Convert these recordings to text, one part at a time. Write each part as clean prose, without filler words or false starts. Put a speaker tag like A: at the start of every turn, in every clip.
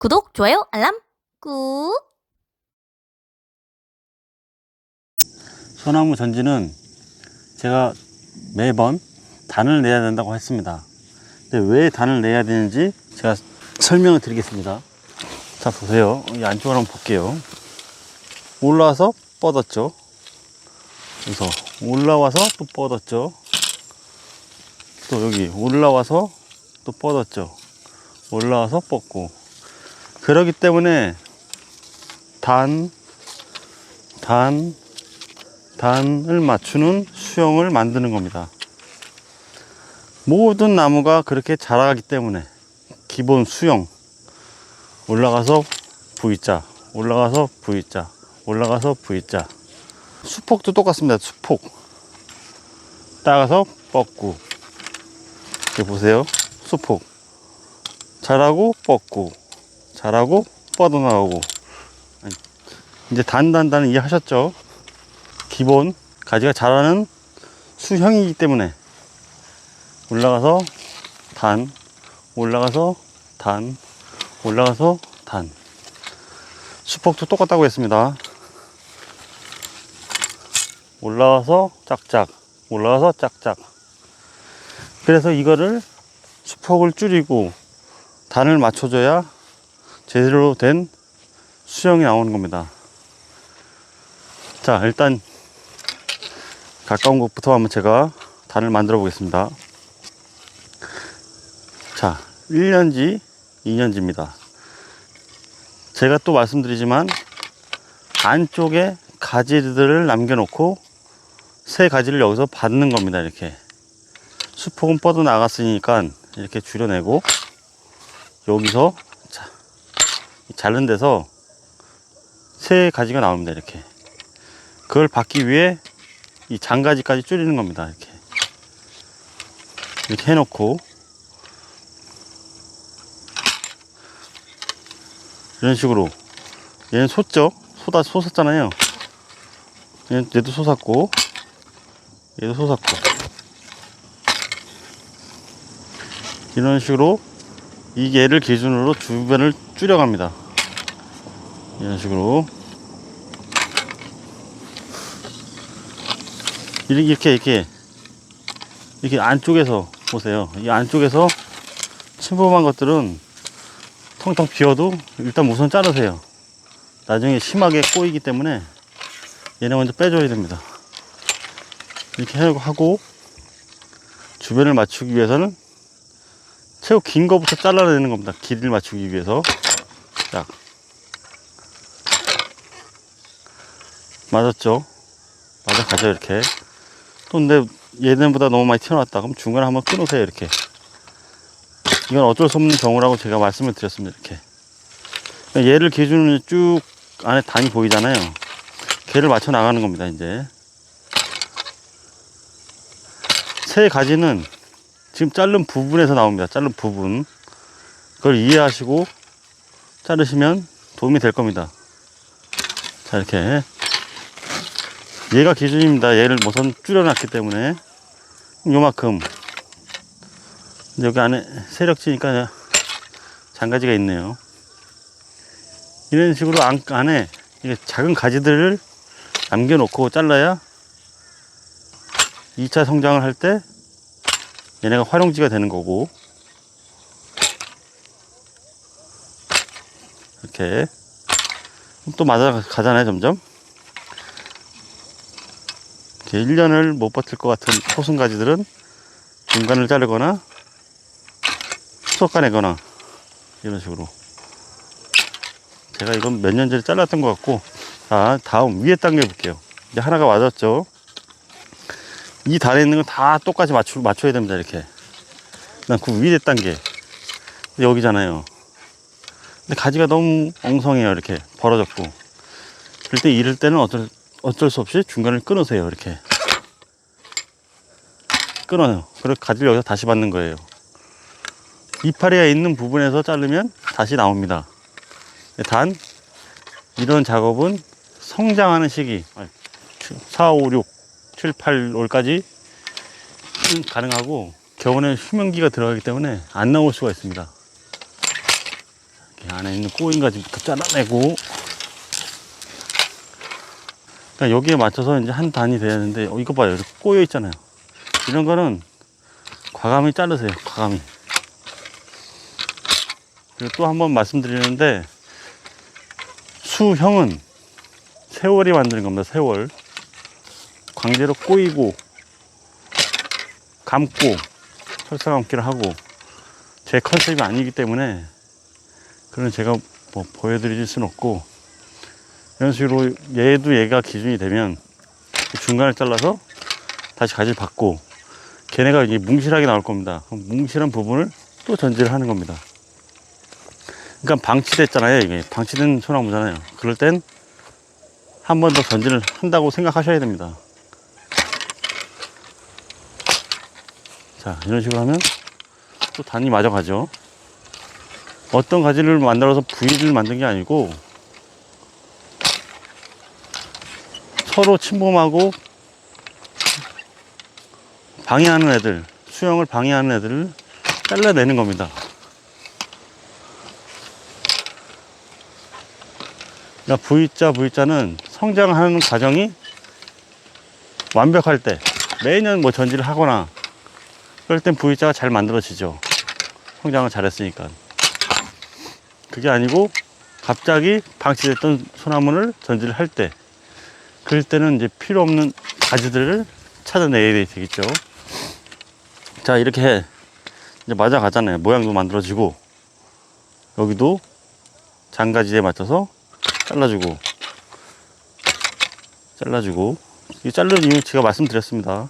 A: 구독, 좋아요, 알람 꾹!
B: 소나무 전지는 제가 매번 단을 내야 된다고 했습니다. 근데 왜 단을 내야 되는지 제가 설명을 드리겠습니다. 자, 보세요. 이 안쪽으로 한번 볼게요. 올라와서 뻗었죠. 그래서 올라와서 또 뻗었죠. 또 여기 올라와서 또 뻗었죠. 올라와서 뻗고. 그러기 때문에 단을 맞추는 수영을 만드는 겁니다. 모든 나무가 그렇게 자라기 때문에 기본 수영, 올라가서 V자, 올라가서 V자, 올라가서 V자. 수폭도 똑같습니다. 수폭 따가서 뻗고. 이렇게 보세요. 수폭 자라고 뻗고, 자라고 뻗어나오고. 이제 단은 이해하셨죠? 기본 가지가 자라는 수형이기 때문에 올라가서 단, 올라가서 단, 올라가서 단. 수폭도 똑같다고 했습니다. 올라가서 짝짝, 올라가서 짝짝. 그래서 이거를 수폭을 줄이고 단을 맞춰줘야 제대로 된 수형이 나오는 겁니다. 자, 일단 가까운 곳부터 한번 제가 단을 만들어 보겠습니다. 자, 1년지, 2년지입니다. 제가 또 말씀드리지만 안쪽에 가지들을 남겨놓고 새 가지를 여기서 받는 겁니다. 이렇게 수폭은 뻗어 나갔으니까 이렇게 줄여내고, 여기서 자른 데서 새 가지가 나옵니다. 이렇게 그걸 받기 위해 이 장가지까지 줄이는 겁니다. 이렇게 해놓고 이런 식으로. 얘는 솟죠? 솟았잖아요. 얘도 솟았고, 얘도 솟았고. 이런 식으로 이 얘를 기준으로 주변을 줄여갑니다. 이런 식으로 이렇게 안쪽에서 보세요. 이 안쪽에서 침범한 것들은 텅텅 비어도 일단 우선 자르세요. 나중에 심하게 꼬이기 때문에 얘네 먼저 빼줘야 됩니다. 이렇게 하고 주변을 맞추기 위해서는 최고 긴 거부터 잘라내는 겁니다. 길이를 맞추기 위해서. 딱 맞았죠? 맞아가죠. 이렇게. 또 근데 얘네보다 너무 많이 튀어나왔다 그럼 중간에 한번 끊으세요. 이렇게. 이건 어쩔 수 없는 경우라고 제가 말씀을 드렸습니다. 이렇게. 얘를 기준으로 쭉 안에 단이 보이잖아요. 걔를 맞춰 나가는 겁니다. 이제 새 가지는 지금 자른 부분에서 나옵니다. 자른 부분. 그걸 이해하시고 자르시면 도움이 될 겁니다. 자, 이렇게. 얘가 기준입니다. 얘를 우선 줄여놨기 때문에 요만큼. 여기 안에 세력지니까 장가지가 있네요. 이런 식으로 안에 이게 작은 가지들을 남겨놓고 잘라야 2차 성장을 할 때 얘네가 활용지가 되는 거고. 이렇게 또 맞아 가잖아요. 점점 이렇게 1년을 못 버틸 것 같은 소순 가지들은 중간을 자르거나 쏟아내거나 이런 식으로. 제가 이건 몇 년 전에 잘랐던 것 같고. 자, 다음 위에 단계 볼게요. 이제 하나가 맞았죠. 이 단에 있는 건 다 똑같이 맞춰야 됩니다. 이렇게. 그다음 그 위에 단계 여기잖아요. 근데 가지가 너무 엉성해요. 이렇게 벌어졌고. 그럴 때 이럴 때는 어쩔 수 없이 중간을 끊으세요. 이렇게 끊어요. 그리고 가지를 여기서 다시 받는 거예요. 이파리가 있는 부분에서 자르면 다시 나옵니다. 단 이런 작업은 성장하는 시기 4, 5, 6, 7, 8월까지 가능하고, 겨우는 휴면기가 들어가기 때문에 안 나올 수가 있습니다. 이렇게. 안에 있는 꼬인 가지부터 잘라내고, 그러니까 여기에 맞춰서 이제 한 단이 돼야 되는데, 이거 봐요. 이렇게 꼬여 있잖아요. 이런 거는 과감히 자르세요. 과감히. 그리고 또 한 번 말씀드리는데, 수형은 세월이 만드는 겁니다. 세월. 강제로 꼬이고 감고 철사 감기를 하고 제 컨셉이 아니기 때문에 그런 제가 뭐 보여드릴 수는 없고, 이런 식으로 얘도 얘가 기준이 되면 중간을 잘라서 다시 가지를 받고, 걔네가 이게 뭉실하게 나올 겁니다. 그럼 뭉실한 부분을 또 전지를 하는 겁니다. 그러니까 방치됐잖아요. 이게 방치된 소나무잖아요. 그럴 땐 한 번 더 전지를 한다고 생각하셔야 됩니다. 자, 이런 식으로 하면 또 단이 맞아가죠. 어떤 가지를 만들어서 부위를 만든 게 아니고 서로 침범하고 방해하는 애들, 수영을 방해하는 애들을 잘라내는 겁니다. 그러니까 V자는 성장하는 과정이 완벽할 때, 매년 뭐 전지를 하거나 그럴 땐 V자가 잘 만들어지죠. 성장을 잘했으니까. 그게 아니고 갑자기 방치됐던 소나무를 전지를 할 때, 그럴 때는 이제 필요 없는 가지들을 찾아내야 되겠죠. 자, 이렇게 이제 맞아가잖아요. 모양도 만들어지고, 여기도 장가지에 맞춰서 잘라주고, 이 자르는 이유 제가 말씀드렸습니다.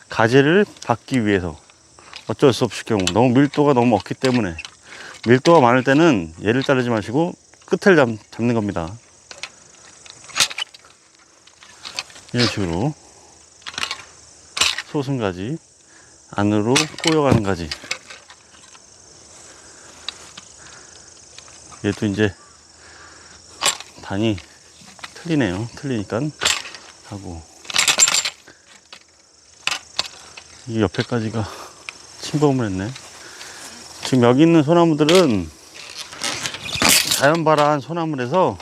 B: 가지를 받기 위해서. 어쩔 수 없을 경우, 너무 밀도가 너무 없기 때문에. 밀도가 많을 때는 얘를 자르지 마시고 끝을 잡는 겁니다. 이런 식으로 소순가지 안으로 꼬여가는 가지. 얘도 이제 단이 틀리네요. 틀리니까 하고, 이 옆에까지가 침범을 했네. 지금 여기 있는 소나무들은 자연발화한 소나무라서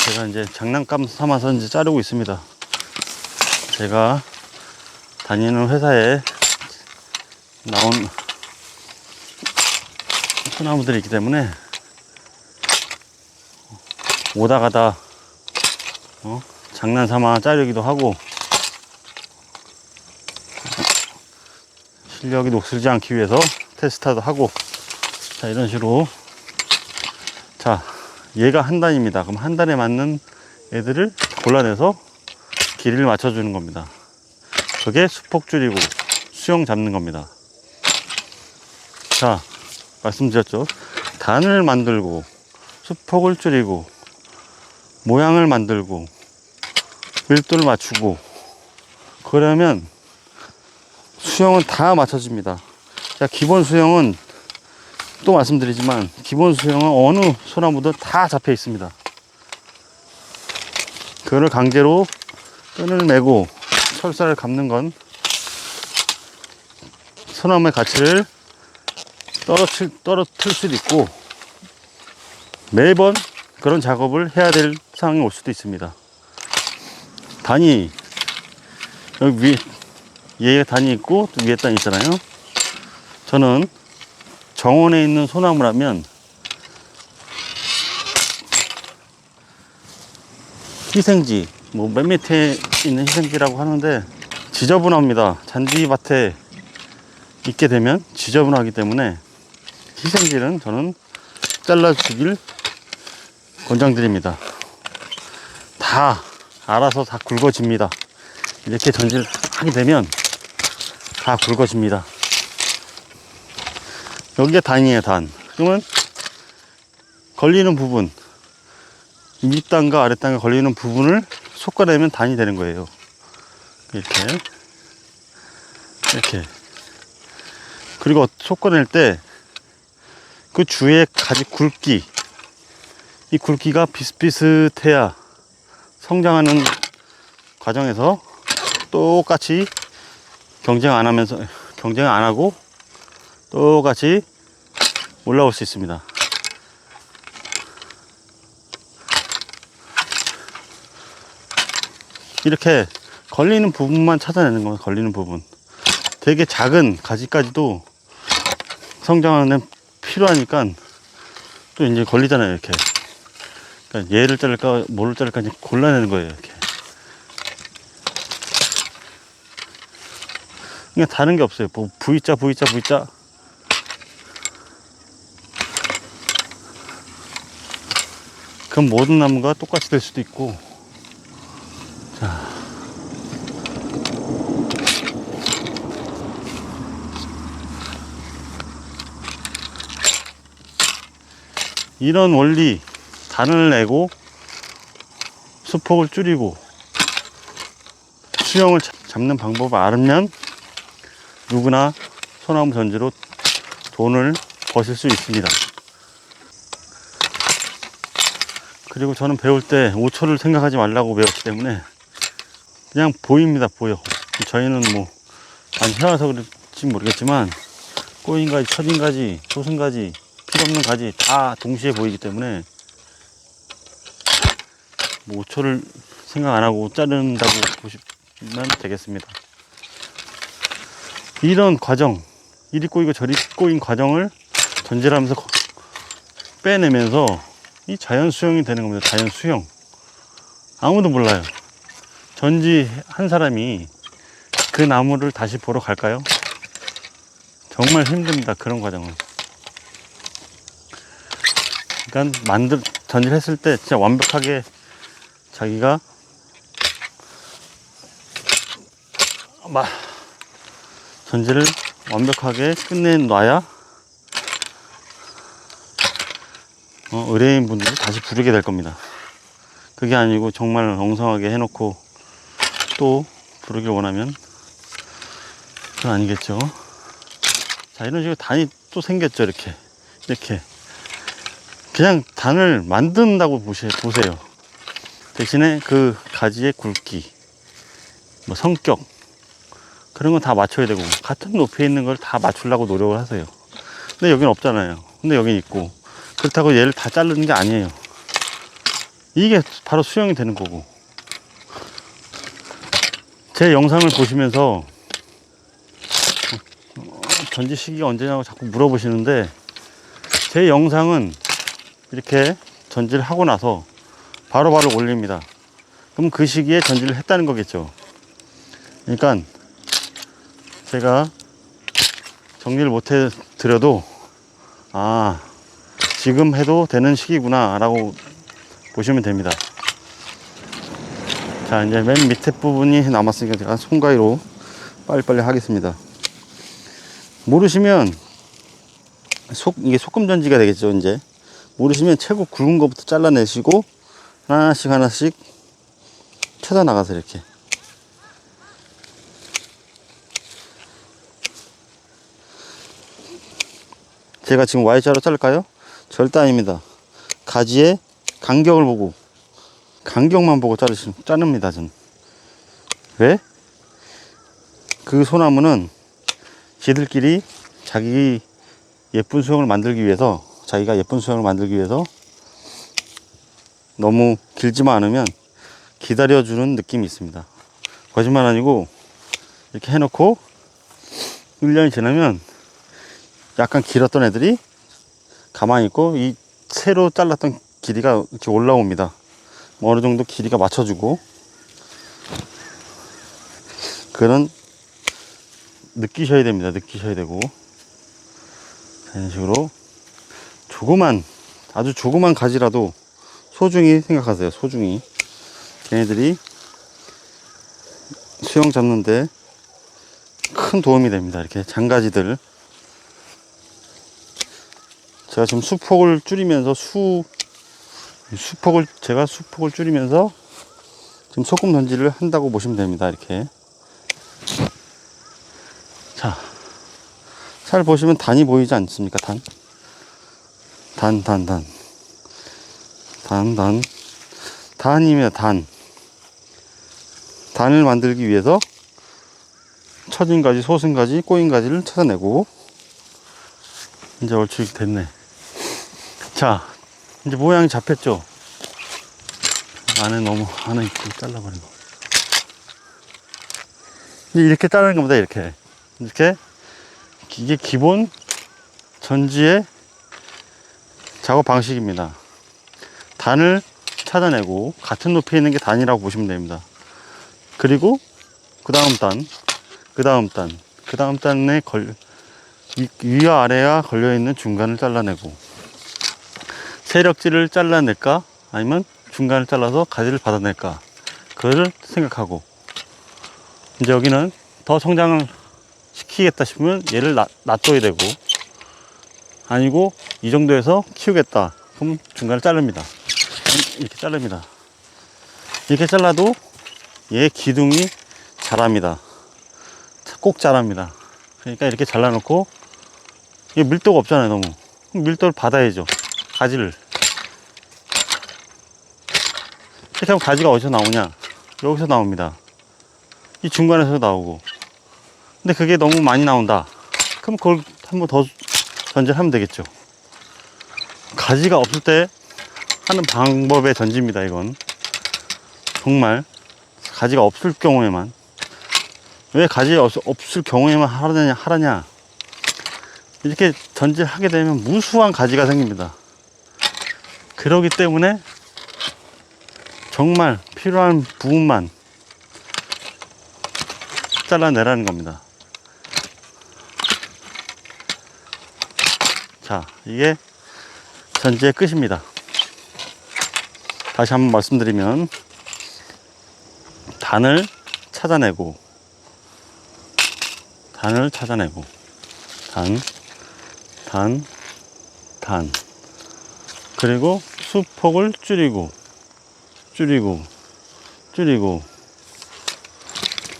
B: 제가 이제 장난감 삼아서 이제 자르고 있습니다. 제가 다니는 회사에 나온 소나무들이 있기 때문에 오다 가다 장난 삼아 자르기도 하고, 실력이 녹슬지 않기 위해서 테스트도 하고. 자, 이런 식으로. 자, 얘가 한 단입니다. 그럼 한 단에 맞는 애들을 골라내서 길이를 맞춰주는 겁니다. 그게 수폭 줄이고 수영 잡는 겁니다. 자, 말씀드렸죠. 단을 만들고 수폭을 줄이고 모양을 만들고 밀도를 맞추고, 그러면 수영은 다 맞춰집니다. 자, 기본 수영은 또 말씀드리지만, 기본 수영은 어느 소나무도 다 잡혀 있습니다. 그거를 강제로 끈을 매고 철사를 감는 건 소나무의 가치를 떨어뜨릴 수도 있고, 매번 그런 작업을 해야 될 상황이 올 수도 있습니다. 단이 여기 위에 단이 있고 또 위에 단이 있잖아요. 저는 정원에 있는 소나무라면 희생지, 뭐 맨 밑에 있는 희생지라고 하는데 지저분합니다. 잔디밭에 있게 되면 지저분하기 때문에 희생지는 저는 잘라주길 권장드립니다. 다 알아서 다 굵어집니다. 이렇게 전지를 하게 되면 다 굵어집니다. 여기가 단이에요, 단. 그러면 걸리는 부분, 윗단과 아랫단과 걸리는 부분을 솎아내면 단이 되는 거예요. 이렇게. 그리고 솎아낼 때 그 주위에 가지 굵기, 이 굵기가 비슷비슷해야 성장하는 과정에서 똑같이 경쟁 안 하고 똑같이 올라올 수 있습니다. 이렇게 걸리는 부분만 찾아내는 겁니다. 걸리는 부분. 되게 작은 가지까지도 성장하는 데 필요하니까 또 이제 걸리잖아요. 이렇게. 그러니까 얘를 자를까 뭐를 자를까 이제 골라내는 거예요. 이렇게. 그냥 다른 게 없어요. 뭐 V자. 그럼 모든 나무가 똑같이 될 수도 있고. 자. 이런 원리, 단을 내고 수폭을 줄이고 수영을 잡는 방법을 알면 누구나 소나무 전지로 돈을 버실 수 있습니다. 그리고 저는 배울 때 5초를 생각하지 말라고 배웠기 때문에 그냥 보입니다. 보여. 저희는 뭐 많이 해와서 그럴지 모르겠지만 꼬인 가지, 처진 가지, 솟은 가지, 필요없는 가지 다 동시에 보이기 때문에 뭐 5초를 생각 안 하고 자른다고 보시면 되겠습니다. 이런 과정, 이리 꼬이고 저리 꼬인 과정을 전지하면서 빼내면서 이 자연 수영이 되는 겁니다. 자연 수영. 아무도 몰라요. 전지 한 사람이 그 나무를 다시 보러 갈까요? 정말 힘듭니다. 그런 과정은. 그러니까 전지를 했을 때 진짜 완벽하게 자기가 전지를 완벽하게 끝내놔야 의뢰인 분들이 다시 부르게 될 겁니다. 그게 아니고 정말 엉성하게 해놓고 또 부르길 원하면 그건 아니겠죠. 자, 이런 식으로 단이 또 생겼죠. 이렇게 그냥 단을 만든다고 보세요. 대신에 그 가지의 굵기, 뭐 성격 그런 건 다 맞춰야 되고 같은 높이에 있는 걸 다 맞추려고 노력을 하세요. 근데 여긴 없잖아요. 근데 여긴 있고 그렇다고 얘를 다 자르는 게 아니에요. 이게 바로 수영이 되는 거고. 제 영상을 보시면서 전지 시기가 언제냐고 자꾸 물어보시는데 제 영상은 이렇게 전지를 하고 나서 바로바로 올립니다. 그럼 그 시기에 전지를 했다는 거겠죠. 그러니까 제가 정리를 못 해드려도 지금 해도 되는 시기구나 라고 보시면 됩니다. 자, 이제 맨 밑에 부분이 남았으니까 제가 손가위로 빨리빨리 하겠습니다. 모르시면 이게 소금 전지가 되겠죠. 이제 모르시면 최고 굵은 것부터 잘라내시고 하나씩 쳐다 나가서 이렇게 제가 지금 Y자로 자를까요? 절대 아닙니다. 가지의 간격을 보고 간격만 보고 자릅니다. 저는. 왜? 그 소나무는 지들끼리 자기 예쁜 수영을 만들기 위해서 자기가 예쁜 수영을 만들기 위해서 너무 길지만 않으면 기다려주는 느낌이 있습니다. 거짓말 아니고 이렇게 해놓고 1년이 지나면 약간 길었던 애들이 가만히 있고 이 새로 잘랐던 길이가 이렇게 올라옵니다. 어느 정도 길이가 맞춰주고 그런 느끼셔야 됩니다. 느끼셔야 되고 이런 식으로 아주 조그만 가지라도 소중히 생각하세요. 소중히. 걔네들이 수영 잡는데 큰 도움이 됩니다. 이렇게 장가지들. 제가 지금 수폭을 줄이면서 수폭을 줄이면서 지금 소금 던지를 한다고 보시면 됩니다. 이렇게. 자, 잘 보시면 단이 보이지 않습니까? 단입니다. 단을 만들기 위해서 처진 가지, 솟은 가지, 꼬인 가지를 찾아내고 이제 얼추 됐네. 자, 이제 모양이 잡혔죠? 안에 있고 잘라버린 거. 이렇게 자르는 겁니다. 이렇게 이게 기본 전지의 작업 방식입니다. 단을 찾아내고 같은 높이에 있는 게 단이라고 보시면 됩니다. 그리고 그 다음 단, 그 다음 단에 위와 아래가 걸려있는 중간을 잘라내고, 세력지를 잘라낼까 아니면 중간을 잘라서 가지를 받아낼까, 그거를 생각하고, 이제 여기는 더 성장을 시키겠다 싶으면 얘를 놔둬야 되고, 아니고 이 정도에서 키우겠다 그럼 중간을 자릅니다. 이렇게 자릅니다. 이렇게 잘라도 얘 기둥이 자랍니다. 꼭 자랍니다. 그러니까 이렇게 잘라놓고, 이게 밀도가 없잖아요. 너무 밀도를 받아야죠. 가지를 이렇게 하면 가지가 어디서 나오냐, 여기서 나옵니다. 이 중간에서 나오고. 근데 그게 너무 많이 나온다 그럼 그걸 한번 더 전지하면 되겠죠. 가지가 없을 때 하는 방법의 전지입니다. 이건 정말 가지가 없을 경우에만. 왜 가지가 없을 경우에만 하라냐, 이렇게 전지를 하게 되면 무수한 가지가 생깁니다. 그러기 때문에 정말 필요한 부분만 잘라내라는 겁니다. 자, 이게 전지의 끝입니다. 다시 한번 말씀드리면, 단을 찾아내고 단, 그리고 수폭을 줄이고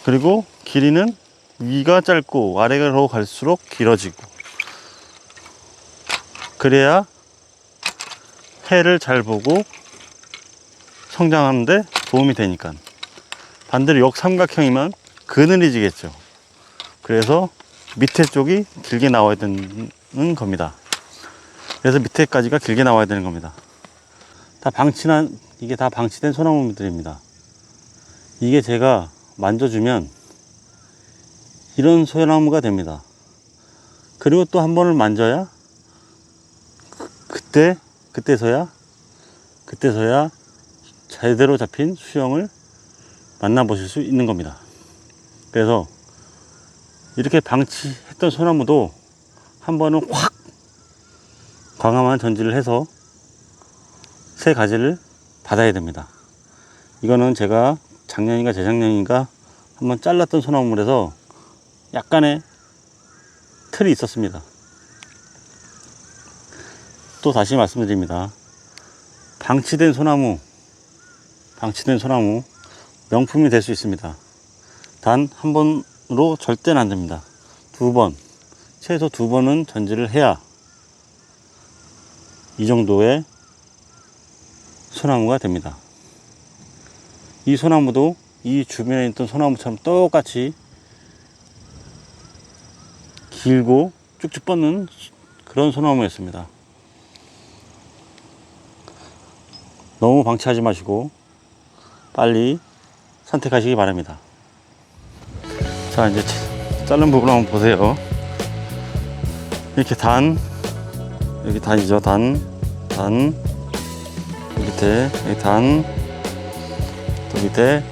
B: 그리고 길이는 위가 짧고 아래로 갈수록 길어지고, 그래야 해를 잘 보고 성장하는데 도움이 되니까. 반대로 역삼각형이면 그늘이지겠죠. 그래서 밑에 쪽이 길게 나와야 되는 겁니다. 그래서 밑에까지가 길게 나와야 되는 겁니다. 이게 다 방치된 소나무들입니다. 이게 제가 만져주면 이런 소나무가 됩니다. 그리고 또 한 번을 만져야 그때서야 제대로 잡힌 수영을 만나보실 수 있는 겁니다. 그래서 이렇게 방치했던 소나무도 한 번은 확 과감한 전지를 해서 새 가지를 받아야 됩니다. 이거는 제가 작년인가 재작년인가 한번 잘랐던 소나무라서 약간의 틀이 있었습니다. 또 다시 말씀드립니다. 방치된 소나무 명품이 될 수 있습니다. 단 한 번으로 절대는 안 됩니다. 최소 두 번은 전지를 해야 이 정도의 소나무가 됩니다. 이 소나무도 이 주변에 있던 소나무처럼 똑같이 길고 쭉쭉 뻗는 그런 소나무였습니다. 너무 방치하지 마시고 빨리 선택하시기 바랍니다. 자, 이제 자른 부분 한번 보세요. 이렇게 여기 단이죠. 밑에 또 밑에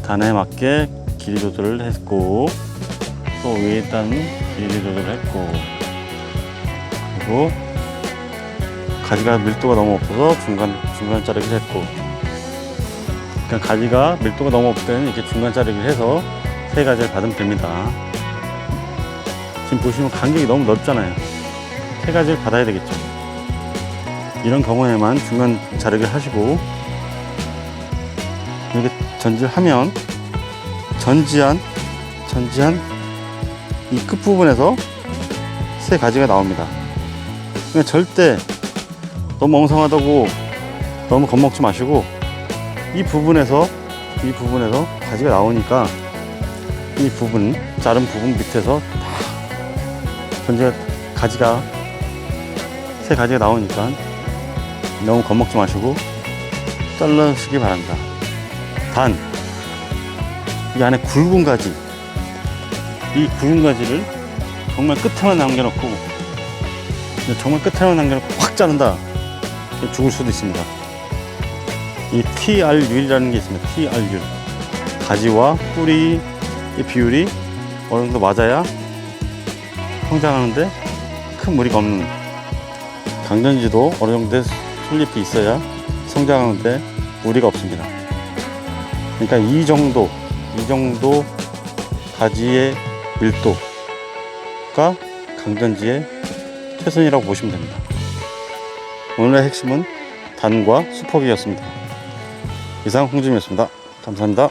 B: 단에 맞게 길이 조절을 했고, 또 위에 단 길이 조절을 했고, 그리고 가지가 밀도가 너무 없어서 중간 자르기를 했고, 그러니까 가지가 밀도가 너무 없을 때는 이렇게 중간 자르기를 해서 세 가지를 받으면 됩니다. 지금 보시면 간격이 너무 넓잖아요. 세 가지를 받아야 되겠죠. 이런 경우에만 중간 자르기를 하시고, 이렇게 전지를 하면 전지한 이 끝부분에서 새 가지가 나옵니다. 그러니까 절대 너무 엉성하다고 너무 겁먹지 마시고, 이 부분에서 가지가 나오니까 이 부분, 자른 부분 밑에서 다 전지가 새 가지가 나오니까 너무 겁먹지 마시고 잘라주시기 바랍니다. 이 안에 굵은 가지, 이 굵은 가지를 정말 끝에만 남겨놓고, 정말 끝에만 남겨놓고 확 자른다, 죽을 수도 있습니다. 이 TRU이라는 게 있습니다. TRU. 가지와 뿌리의 비율이 어느 정도 맞아야 성장하는데 큰 무리가 없는, 강전지도 어느 정도의 솔잎이 있어야 성장하는데 무리가 없습니다. 그러니까 이 정도 가지의 밀도가 강전지의 최선이라고 보시면 됩니다. 오늘의 핵심은 단과 수폭이었습니다. 이상 홍준이었습니다. 감사합니다.